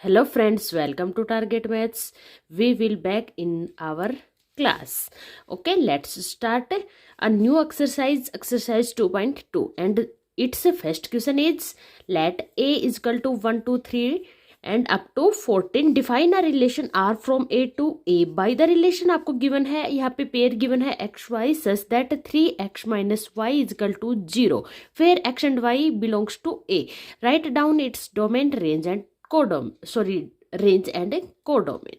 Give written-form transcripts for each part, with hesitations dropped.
Hello friends, welcome to Target Maths. We will back in our class. Okay, let's start a new exercise 2.2, and its first question is let A is equal to 1 to 3 and up to 14 define a relation R from A to A. By the relation आपको given है, यहाँ पे pair given है x y such that 3x minus y is equal to 0 where x and y belongs to A. Write down its domain, range and range and codomain.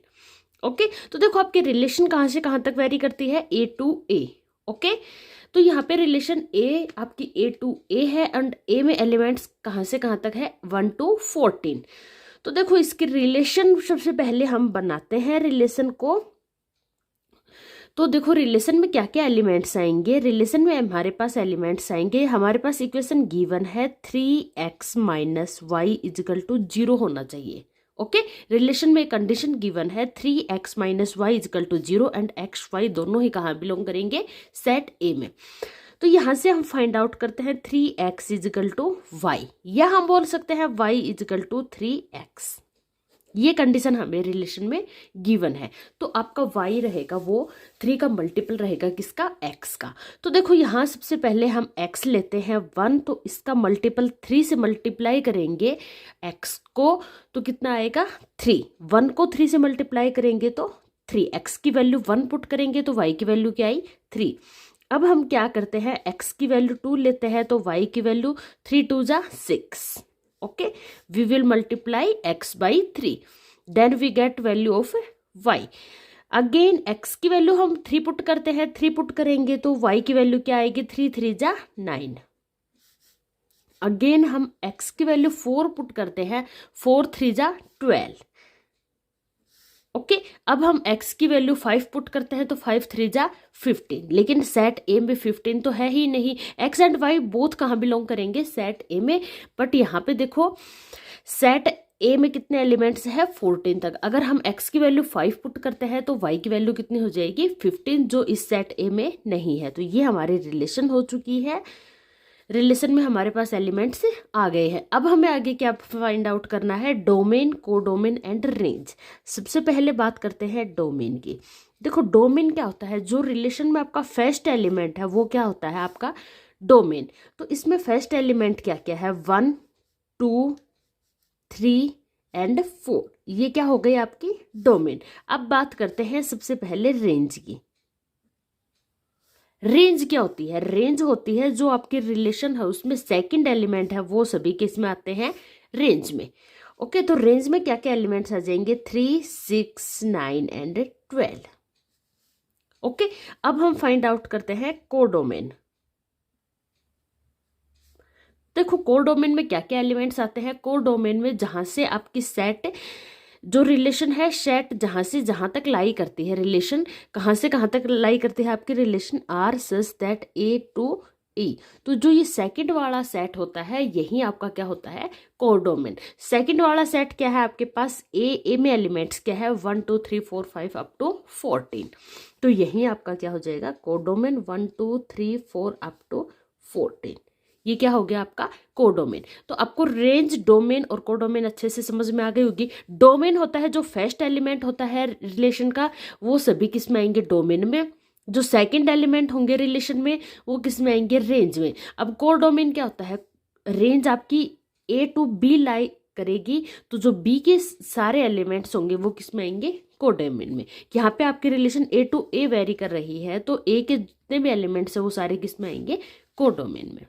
Okay, तो देखो आपके relation कहाँ से कहाँ तक वेरी करती है, ए टू ए. ओके, तो यहाँ पे रिलेशन ए आपकी ए टू ए है एंड ए में एलिमेंट्स कहाँ से कहाँ तक है 1 to 14. तो देखो इसकी रिलेशन सबसे पहले हम बनाते हैं रिलेशन को. तो देखो रिलेशन में क्या क्या एलिमेंट्स आएंगे. रिलेशन में हमारे पास एलिमेंट्स आएंगे, हमारे पास इक्वेशन गिवन है 3x minus y is equal to 0 होना चाहिए. ओके, रिलेशन में कंडीशन गिवन है 3x minus y is equal to 0 and x y दोनों ही कहाँ बिलोंग करेंगे, सेट ए में. तो यहाँ से हम फाइंड आउट करते हैं 3x इजिकल टू वाई, या हम बोल सकते हैं y इजिकल टू 3x. ये कंडीशन हमें रिलेशन में गिवन है. तो आपका y रहेगा वो 3 का मल्टीपल रहेगा किसका, x का. तो देखो यहाँ सबसे पहले हम x लेते हैं 1, तो इसका मल्टीपल 3 से मल्टीप्लाई करेंगे x को, तो कितना आएगा 3. 1 को 3 से मल्टीप्लाई करेंगे तो 3, x की वैल्यू 1 पुट करेंगे तो y की वैल्यू क्या आई 3. अब हम क्या करते हैं, x की वैल्यू 2 लेते हैं तो y की वैल्यू 3 2 जा 6. Okay, we will multiply x by 3, then we get value of y. Again x की वैल्यू हम 3 पुट करते हैं, 3 पुट करेंगे तो y की वैल्यू क्या आएगी 3 3 जा 9. अगेन हम x की वैल्यू 4 पुट करते हैं, 4 3 जा 12. ओके, अब हम x की वैल्यू 5 पुट करते हैं तो 5 3 जा 15. लेकिन सेट ए में 15 तो है ही नहीं, x एंड y बोथ कहाँ बिलोंग करेंगे, सेट ए में. बट यहाँ पे देखो सेट ए में कितने एलिमेंट्स है 14 तक. अगर हम x की वैल्यू 5 पुट करते हैं तो y की वैल्यू कितनी हो जाएगी 15, जो इस सेट ए में नहीं है. तो ये हमारी रिलेशन हो चुकी है. रिलेशन में हमारे पास एलिमेंट्स आ गए हैं. अब हमें आगे क्या फाइंड आउट करना है, डोमेन, कोडोमेन एंड रेंज. सबसे पहले बात करते हैं डोमेन की. देखो डोमेन क्या होता है, जो रिलेशन में आपका फर्स्ट एलिमेंट है वो क्या होता है आपका डोमेन. तो इसमें फर्स्ट एलिमेंट क्या क्या है 1 2 3 एंड 4, ये क्या हो गई आपकी डोमेन. अब बात करते हैं सबसे पहले रेंज की. रेंज क्या होती है, रेंज होती है जो आपके रिलेशन है उसमें सेकंड एलिमेंट है वो सभी किस में आते हैं, रेंज में. ओके, तो रेंज में क्या क्या एलिमेंट्स आ जाएंगे 3 6 9 एंड 12. ओके, अब हम फाइंड आउट करते हैं कोडोमेन. देखो कोडोमेन में क्या क्या एलिमेंट्स आते हैं. कोडोमेन में जहां से आपकी सेट जो रिलेशन है, सेट जहां से जहां तक लाई करती है, रिलेशन कहां से कहां तक लाई करती है आपकी relation R such that A to E. तो जो ये सेकंड वाला सेट होता है यही आपका क्या होता है कोडोमेन. सेकंड वाला सेट क्या है आपके पास, ए में एलिमेंट्स क्या है 1 2 3 4 5 अप टू 14. तो यही आपका क्या हो जाएगा कोडोमेन 1 2 3 4 अप टू 14. ये क्या हो गया आपका कोडोमेन. तो आपको रेंज, डोमेन और कोडोमेन अच्छे से समझ में आ गई होगी. डोमेन होता है जो फर्स्ट एलिमेंट होता है रिलेशन का, वो सभी किस में आएंगे डोमेन में. जो सेकंड एलिमेंट होंगे रिलेशन में वो किस में आएंगे, रेंज में. अब कोडोमेन क्या होता है, रेंज आपकी ए टू बी लाई करेगी, तो जो बी के सारे एलिमेंट्स होंगे वो किस में आएंगे कोडोमेन में. यहाँ पे आपकी relation A to A vary कर रही है तो ए के जितने भी एलिमेंट्स है वो सारे किस में आएंगे कोडोमेन में.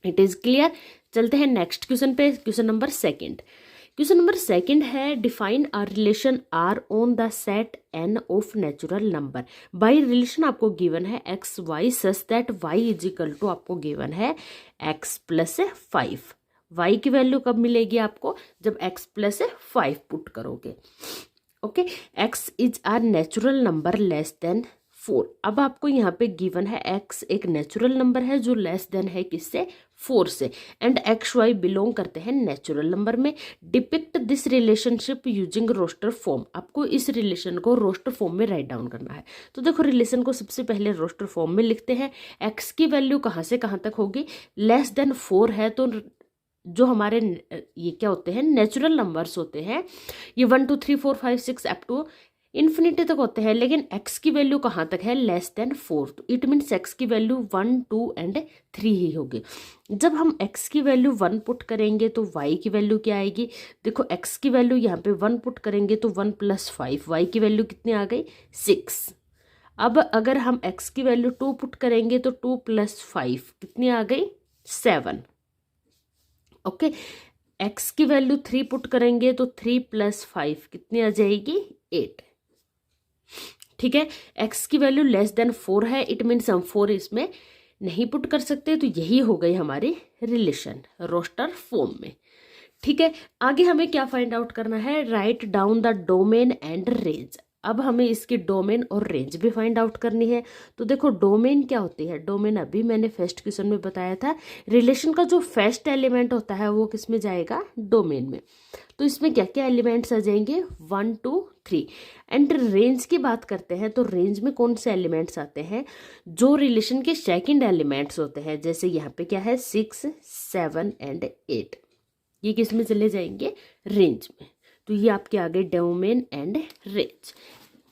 It is clear. चलते हैं नेक्स्ट क्वेश्चन पे. क्वेश्चन नंबर सेकंड है define a relation R on the set N of natural number. By relation आपको गिवन है x y such that y is equal to आपको given है x plus 5. Y की value कब मिलेगी आपको, जब एक्स प्लस 5 पुट करोगे. Okay, x is are natural number less than 4. अब आपको यहाँ पे गिवन है x एक नेचुरल नंबर है जो लेस देन है किससे, 4 से, एंड एक्स वाई बिलोंग करते हैं नेचुरल नंबर में. Depict this relationship using roster form. आपको इस रिलेशन को रोस्टर फॉर्म में राइट डाउन करना है. तो देखो रिलेशन को सबसे पहले रोस्टर फॉर्म में लिखते हैं. x की वैल्यू कहाँ से कहाँ तक होगी, लेस देन 4 है तो जो हमारे ये क्या होते हैं, नेचुरल नंबर्स होते हैं, ये 1 2 3 4 5 6 अप टू इन्फिनिटी तक होते हैं, लेकिन x की वैल्यू कहाँ तक है, लेस देन 4। तो इट मीन्स x की वैल्यू 1 2 एंड 3 ही होगी। जब हम x की वैल्यू 1 पुट करेंगे तो y की वैल्यू क्या आएगी, देखो x की वैल्यू यहाँ पे 1 पुट करेंगे तो 1 + 5, y की वैल्यू कितनी आ गई 6। अब अगर हम x की वैल्यू 2 पुट करेंगे तो 2 + 5 कितनी आ गई 7। ओके, x की वैल्यू 3 पुट करेंगे तो 3 + 5 कितनी आ जाएगी 8। ठीक है, x की वैल्यू लेस देन 4 है, इट मीन्स हम 4 इसमें नहीं पुट कर सकते, तो यही हो गई हमारी रिलेशन रोस्टर फॉर्म में। ठीक है, आगे हमें क्या फाइंड आउट करना है, write down the domain and range. अब हमें इसकी डोमेन और रेंज भी फाइंड आउट करनी है। तो देखो डोमेन क्या होती है, डोमेन अभी मैंने फर्स्ट क्वेश्चन में बताया था, रिलेशन का जो फर्स्ट एलिमेंट होता है वो किस में जाएगा, डोमेन में। तो इसमें क्या क्या एलिमेंट्स आ जाएंगे 1 2 3। एंड रेंज की बात करते हैं तो रेंज में कौन से एलिमेंट्स आते हैं, जो रिलेशन के सेकंड एलिमेंट्स होते हैं, जैसे यहाँ पे क्या है 6 7 एंड 8, ये किस में चले जाएंगे, रेंज में। तो ये आपके आ गए डोमेन एंड रेंज।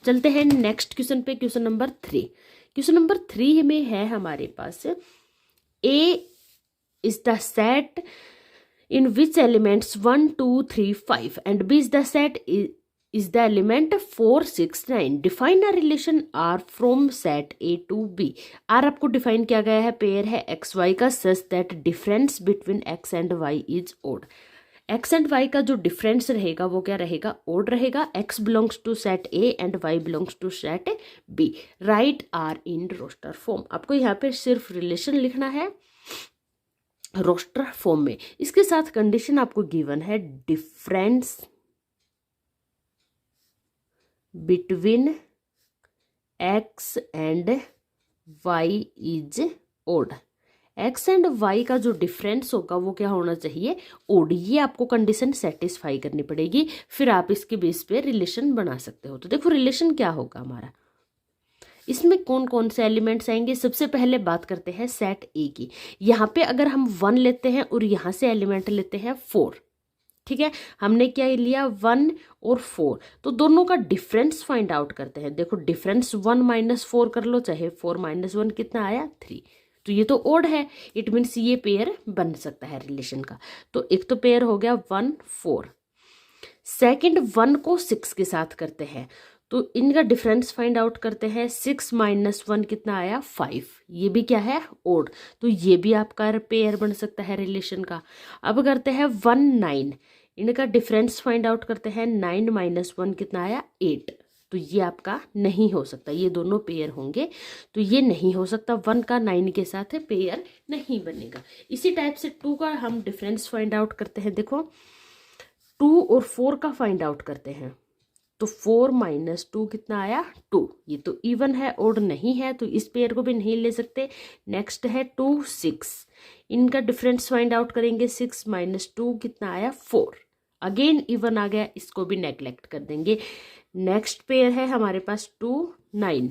चलते हैं नेक्स्ट क्वेश्चन पे, क्वेश्चन नंबर 3। क्वेश्चन नंबर 3 में है हमारे पास A is the set in which elements 1 2 3 5 and b is the set is the element 4 6 9, define a relation r from set a to b। r आपको define किया गया है, pair है x y का, such that difference between x and y is odd। x and y का जो difference रहेगा वो क्या रहेगा, ओड रहेगा। x belongs to set a and y belongs to set b। Write R in roster form. आपको यहाँ पे सिर्फ रिलेशन लिखना है रोस्टर फॉर्म में। इसके साथ कंडीशन आपको गिवन है, difference between x and y is odd. x and y का जो डिफरेंस होगा वो क्या होना चाहिए, ओड। ये आपको कंडीशन सेटिस्फाई करनी पड़ेगी, फिर आप इसके बेस पे रिलेशन बना सकते हो। तो देखो रिलेशन क्या होगा हमारा, इसमें कौन कौन से एलिमेंट्स आएंगे। सबसे पहले बात करते हैं सेट ए की। यहाँ पे अगर हम 1 लेते हैं और यहाँ से एलिमेंट लेते हैं 4, ठीक है, हमने क्या लिया 1 और 4, तो दोनों का डिफरेंस फाइंड आउट करते हैं। देखो डिफरेंस 1 - 4 कर लो, चाहे 4 - 1 कितना आया 3। तो ये तो ओड है, इट मीन्स ये पेयर बन सकता है रिलेशन का। तो एक तो पेयर हो गया 1 4। सेकेंड 1 को 6 के साथ करते हैं, तो इनका डिफरेंस फाइंड आउट करते हैं। 6 - 1 कितना आया 5, ये भी क्या है ओड, तो ये भी आपका पेयर बन सकता है रिलेशन का। अब करते हैं 1 9, इनका डिफरेंस फाइंड आउट करते हैं। 9 - 1 कितना आया 8, तो ये आपका नहीं हो सकता, ये दोनों पेयर होंगे, तो ये नहीं हो सकता, 1 का 9 के साथ पेयर नहीं बनेगा। इसी टाइप से 2 का हम डिफरेंस फाइंड आउट करते हैं। देखो 2 और 4 का फाइंड आउट करते हैं, तो 4 - 2 कितना आया 2, ये तो इवन है, ओड नहीं है, तो इस पेयर को भी नहीं ले सकते। नेक्स्ट है 2 6, इनका डिफरेंस फाइंड आउट करेंगे। 6 - 2 कितना आया 4, अगेन इवन आ गया, इसको भी नेग्लेक्ट कर देंगे। नेक्स्ट पेयर है हमारे पास 2 9,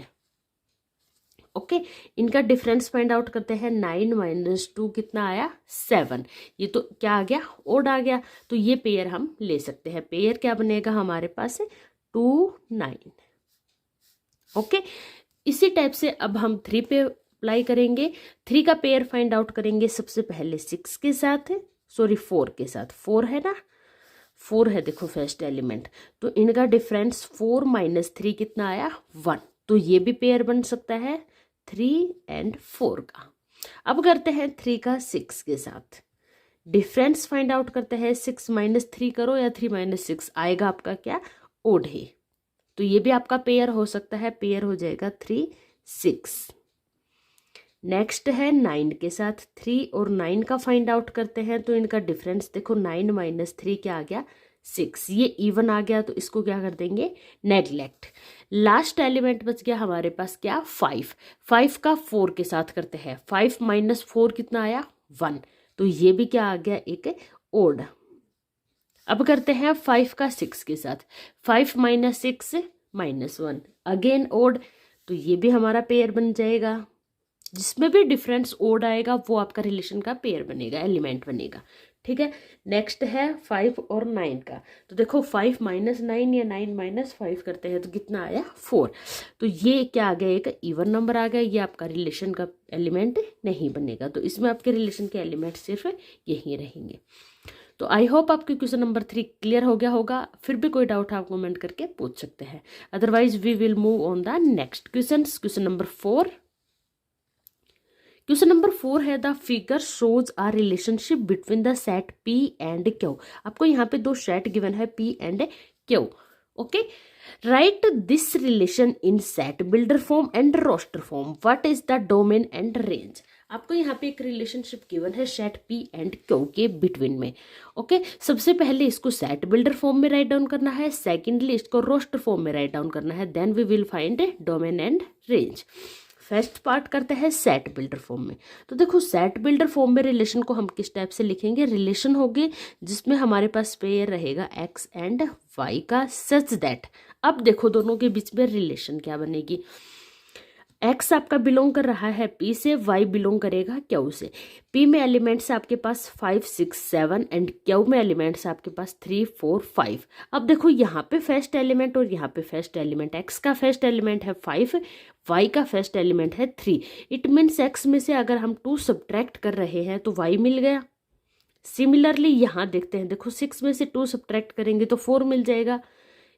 ओके, इनका डिफरेंस फाइंड आउट करते हैं। 9 - 2 कितना आया 7, ये तो क्या आ गया ओड आ गया, तो ये पेयर हम ले सकते हैं। पेयर क्या बनेगा हमारे पास 2 9, ओके। इसी टाइप से अब हम 3 पे अप्लाई करेंगे। 3 का पेयर फाइंड आउट करेंगे सबसे पहले 6 के साथ, सॉरी 4 के साथ, 4 है ना, 4 है देखो फर्स्ट एलिमेंट, तो इनका डिफरेंस 4 - 3 कितना आया 1, तो ये भी पेयर बन सकता है 3 एंड 4 का। अब करते हैं 3 का 6 के साथ, डिफरेंस फाइंड आउट करते हैं। 6 - 3 करो या 3 - 6 आएगा आपका क्या ओड है, तो ये भी आपका पेयर हो सकता है, पेयर हो जाएगा 3 6। नेक्स्ट है 9 के साथ, 3 और 9 का फाइंड आउट करते हैं, तो इनका डिफरेंस देखो 9 - 3 क्या आ गया 6, ये इवन आ गया, तो इसको क्या कर देंगे नेग्लेक्ट। लास्ट एलिमेंट बच गया हमारे पास क्या 5, 5 का 4 के साथ करते हैं। 5 - 4 कितना आया 1, तो ये भी क्या आ गया एक ओड। अब करते हैं 5 का 6 के साथ, 5 - 6 - 1 अगेन ओड, तो ये भी हमारा पेयर बन जाएगा। जिसमें भी डिफरेंस ओड आएगा वो आपका रिलेशन का पेयर बनेगा, एलिमेंट बनेगा, ठीक है। नेक्स्ट है 5 और 9 का। तो देखो 5 माइनस 9 या 9 माइनस 5 करते हैं तो कितना आया 4। तो ये क्या आ गया, एक इवन नंबर आ गया, ये आपका रिलेशन का एलिमेंट नहीं बनेगा। तो इसमें आपके रिलेशन के एलिमेंट सिर्फ यही रहेंगे। तो आई होप आपके क्वेश्चन नंबर 3 क्लियर हो गया होगा। फिर भी कोई डाउट आप कमेंट करके पूछ सकते हैं, otherwise we will move on the next question. Question number 4। Question number 4 है the figure shows a relationship between the set P and Q। आपको यहाँ पे दो सेट गिवन है P and Q। Okay, write this relation in set builder form and roster form. What is the domain and range. आपको यहाँ पे एक relationship given है सेट P एंड Q के बिटवीन में। ओके, सबसे पहले इसको सेट बिल्डर फॉर्म में राइट डाउन करना है, सेकेंडली इसको रोस्टर फॉर्म में राइट डाउन करना है, then we will find domain and range. First part करते हैं सेट बिल्डर फॉर्म में। तो देखो सेट बिल्डर फॉर्म में रिलेशन को हम किस टाइप से लिखेंगे, रिलेशन होगी जिसमें हमारे पास पेयर रहेगा x एंड y का, सच दैट। अब देखो दोनों के बीच में रिलेशन क्या बनेगी, x आपका बिलोंग कर रहा है P से, y बिलोंग करेगा Q से। P में एलिमेंट्स आपके पास 5 6 7 एंड Q में एलिमेंट्स आपके पास 3 4 5। अब देखो यहाँ पे फर्स्ट एलिमेंट और यहाँ पे फर्स्ट एलिमेंट, x का फर्स्ट एलिमेंट है 5, y का फर्स्ट एलिमेंट है 3। इट मीन्स x में से अगर हम 2 सब्ट्रैक्ट कर रहे हैं तो y मिल गया। सिमिलरली यहाँ देखते हैं, देखो 6 में से 2 सब्ट्रैक्ट करेंगे तो 4 मिल जाएगा।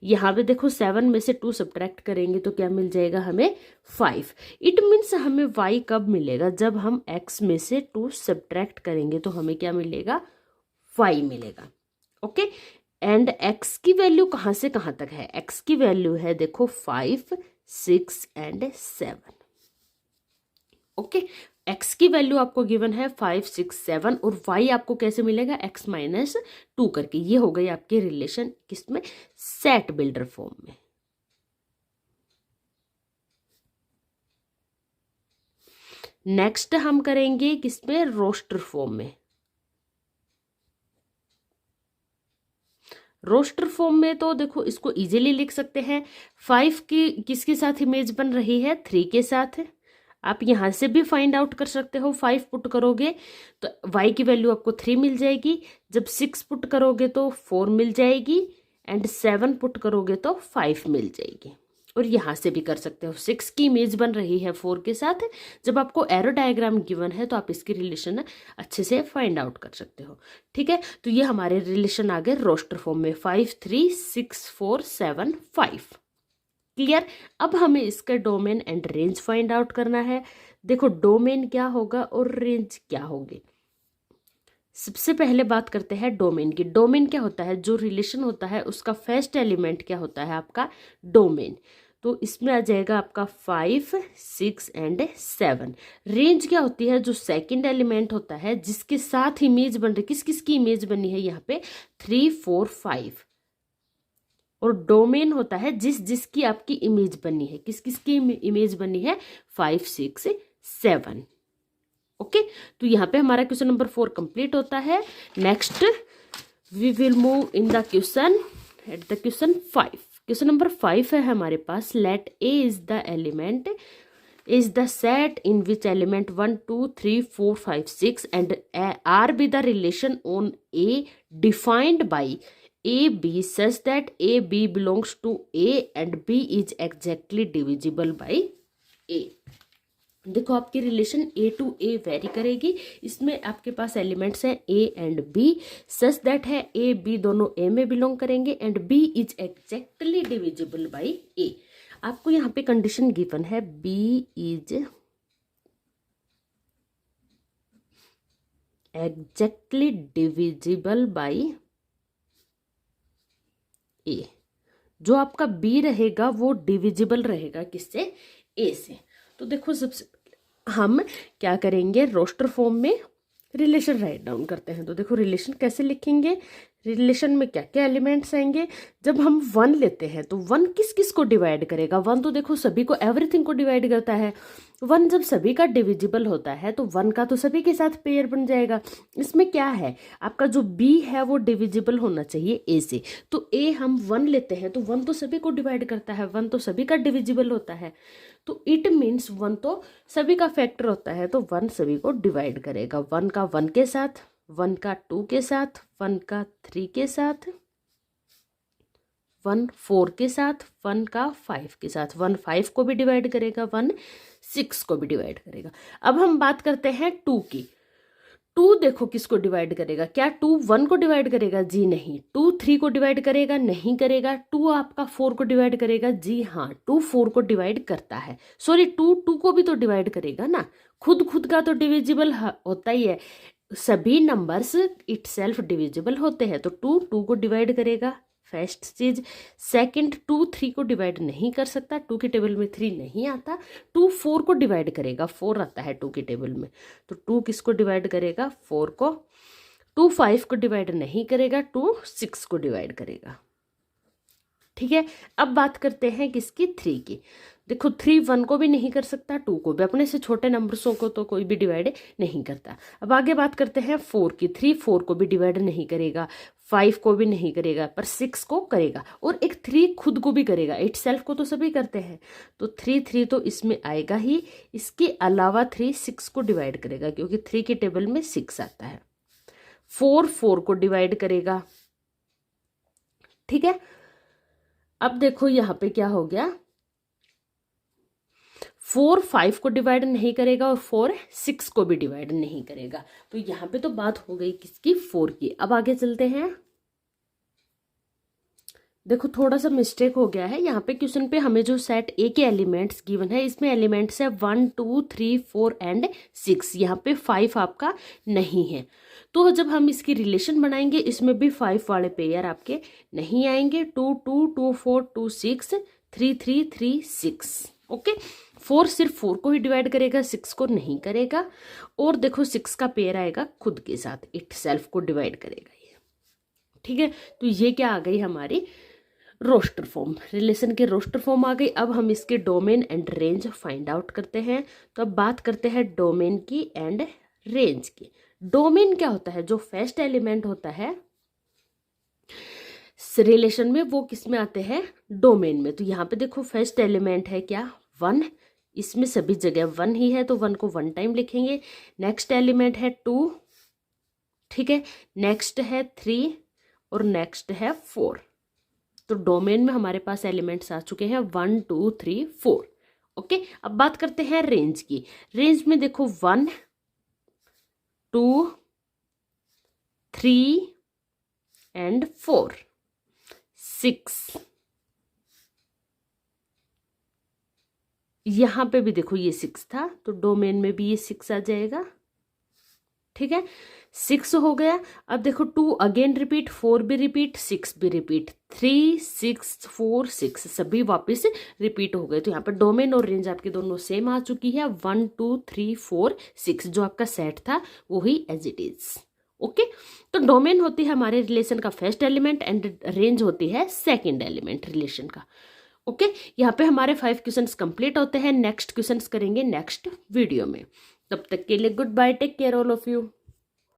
यहाँ पे देखो 7 में से 2 सब्ट्रैक्ट करेंगे तो क्या मिल जाएगा हमें 5। इट मीन्स हमें y कब मिलेगा, जब हम x में से 2 सब्ट्रैक्ट करेंगे तो हमें क्या मिलेगा, y मिलेगा। ओके, एंड x की वैल्यू कहाँ से कहाँ तक है, x की वैल्यू है देखो 5 6 एंड 7। ओके, x की वैल्यू आपको गिवन है 5 6 7 और y आपको कैसे मिलेगा x माइनस 2 करके। ये हो गई आपकी रिलेशन किसमें, सेट बिल्डर फॉर्म में। नेक्स्ट हम करेंगे किसमें, रोस्टर फॉर्म में। रोस्टर फॉर्म में तो देखो इसको इजीली लिख सकते हैं। 5 की किसके साथ इमेज बन रही है, 3 के साथ। आप यहाँ से भी फाइंड आउट कर सकते हो, 5 पुट करोगे तो y की वैल्यू आपको 3 मिल जाएगी, जब 6 पुट करोगे तो 4 मिल जाएगी, एंड 7 पुट करोगे तो 5 मिल जाएगी। और यहाँ से भी कर सकते हो, 6 की इमेज बन रही है 4 के साथ। जब आपको एरो डायग्राम गिवन है तो आप इसकी रिलेशन अच्छे से फाइंड आउट कर सकते हो। ठीक है, तो ये हमारे रिलेशन आ गए रोस्टर फॉर्म में, 5 3 6 4 7 5। क्लियर। अब हमें इसका domain and range find out करना है। देखो डोमेन क्या होगा और रेंज क्या होगी। सबसे पहले बात करते हैं डोमेन की। डोमेन क्या होता है, जो रिलेशन होता है उसका फर्स्ट एलिमेंट क्या होता है, आपका डोमेन। तो इसमें आ जाएगा आपका 5 6 एंड 7। रेंज क्या होती है, जो सेकंड एलिमेंट होता है जिसके साथ इमेज बन रही, किस किस की इमेज बनी है यहाँ पे 3 4 5। और डोमेन होता है जिस जिसकी आपकी इमेज बनी है, किस किस की इमेज बनी है 5 6 7। ओके, तो यहाँ पे हमारा क्वेश्चन नंबर 4 कंप्लीट होता है। Next we will move in the question at the question 5। Question number 5 है हमारे पास, let a is the element is the set in which element 1 2 3 4 5 6 and R be the relation on A defined by AB such that AB belongs to A and B is exactly divisible by A। देखो आपकी relation A to A vary करेगी। इसमें आपके पास elements हैं A and B such that है A B दोनों A में बिलोंग करेंगे and B is exactly divisible by A। आपको यहाँ पे कंडीशन गिवन है B is exactly divisible by A। जो आपका B रहेगा वो डिविजिबल रहेगा किससे, A से। तो देखो सबसे हम क्या करेंगे, रोस्टर फॉर्म में रिलेशन राइट डाउन करते हैं। तो देखो रिलेशन कैसे लिखेंगे, रिलेशन में क्या क्या एलिमेंट्स आएंगे। जब हम 1 लेते हैं तो 1 किस किस को डिवाइड करेगा, 1 तो देखो सभी को, एवरीथिंग को डिवाइड करता है। 1 जब सभी का डिविजिबल होता है तो 1 का तो सभी के साथ पेयर बन जाएगा। इसमें क्या है, आपका जो B है वो डिविजिबल होना चाहिए A से। तो A हम 1 लेते हैं तो 1 तो सभी को डिवाइड करता है, 1 तो सभी का डिविजिबल होता है। तो इट मीन्स 1 तो सभी का फैक्टर होता है, तो 1 सभी को डिवाइड करेगा। 1 का 1 के साथ, 1 का 2 के साथ, 1 का 3 के साथ, 1 4 के साथ, 1 का 5 के साथ। 1 5 को भी डिवाइड करेगा, 1 6 को भी डिवाइड करेगा। अब हम बात करते हैं 2 की। 2 देखो किसको डिवाइड करेगा, क्या 2 1 को डिवाइड करेगा? जी नहीं। 2 3 को डिवाइड करेगा? नहीं करेगा। 2 आपका 4 को डिवाइड करेगा? जी हाँ, 2 4 को डिवाइड करता है। सॉरी, 2 2 को भी तो डिवाइड करेगा ना, खुद का तो डिविजिबल होता ही है। सभी नंबर्स इटसेल्फ डिविजिबल होते हैं, तो 2 2 को डिवाइड करेगा, फर्स्ट चीज। सेकंड, 2 3 को डिवाइड नहीं कर सकता, 2 की टेबल में 3 नहीं आता। 2 4 को डिवाइड करेगा, 4 आता है 2 की टेबल में, तो 2 किसको डिवाइड करेगा? 4 को। 2 5 को डिवाइड नहीं करेगा, 2 6 को डिवाइड करेगा। ठीक है, अब बात करते हैं किसकी? 3 की। देखो 3 1 को भी नहीं कर सकता, 2 को भी, अपने से छोटे नंबर्सों को तो कोई भी डिवाइड नहीं करता। अब आगे बात करते हैं 4 की। 3 4 को भी डिवाइड नहीं करेगा, 5 को भी नहीं करेगा, पर 6 को करेगा, और एक 3 खुद को भी करेगा। इटसेल्फ को तो सभी करते हैं, तो 3 3 तो इसमें आएगा ही। इसके अलावा 3 6 को डिवाइड करेगा, क्योंकि 3 की टेबल में 6 आता है। 4 4 को डिवाइड करेगा। ठीक है, अब देखो यहाँ पे क्या हो गया, 4 5 को डिवाइड नहीं करेगा और 4 6 को भी डिवाइड नहीं करेगा। तो यहाँ पे तो बात हो गई किसकी? 4 की। अब आगे चलते हैं। देखो थोड़ा सा मिस्टेक हो गया है यहाँ पे, क्वेश्चन पे हमें जो सेट ए के एलिमेंट्स गिवन है, इसमें एलिमेंट्स है 1 2 3 4 एंड 6। यहाँ पे 5 आपका नहीं है, तो जब हम इसकी रिलेशन बनाएंगे इसमें भी 5 वाले पेयर आपके नहीं आएंगे। 2 2 2 4 2 6 3 3 3 6। ओके, 4 सिर्फ 4 को ही डिवाइड करेगा, 6 को नहीं करेगा। और देखो 6 का पेयर आएगा खुद के साथ, इट सेल्फ को डिवाइड करेगा ये। ठीक है, तो ये क्या आ गई हमारी? रोस्टर फॉर्म, रिलेशन के रोस्टर फॉर्म आ गई। अब हम इसके domain and range find out करते हैं। तो अब बात करते हैं डोमेन की एंड रेंज की। डोमेन क्या होता है? जो फर्स्ट एलिमेंट होता है रिलेशन में, वो किस में आते हैं? डोमेन में। तो यहाँ पे देखो फर्स्ट एलिमेंट है क्या? 1, इसमें सभी जगह 1 ही है, तो 1 को 1 टाइम लिखेंगे। नेक्स्ट एलिमेंट है 2, ठीक है, नेक्स्ट है 3 और नेक्स्ट है 4। तो डोमेन में हमारे पास एलिमेंट्स आ चुके हैं 1 2 3 4। ओके, अब बात करते हैं रेंज की। रेंज में देखो 1 2 3 एंड 4 6। यहां पे भी देखो ये 6 था, तो डोमेन में भी ये 6 आ जाएगा। ठीक है, 6 हो गया। अब देखो 2 अगेन रिपीट, 4 भी रिपीट, 6 भी रिपीट, 3 6 4 6 सभी वापस रिपीट हो गए। तो यहाँ पर डोमेन और रेंज आपकी दोनों सेम आ चुकी है। 1 2 3 4 6 जो आपका सेट था वही एज इट इज। ओके, तो डोमेन होती है हमारे रिलेशन का फर्स्ट एलिमेंट एंड रेंज होती है सेकेंड एलिमेंट रिलेशन का। ओके, यहाँ पे हमारे 5 क्वेश्चंस कंप्लीट होते हैं। नेक्स्ट क्वेश्चंस करेंगे नेक्स्ट वीडियो में। तब तक के लिए good bye, take care all of you.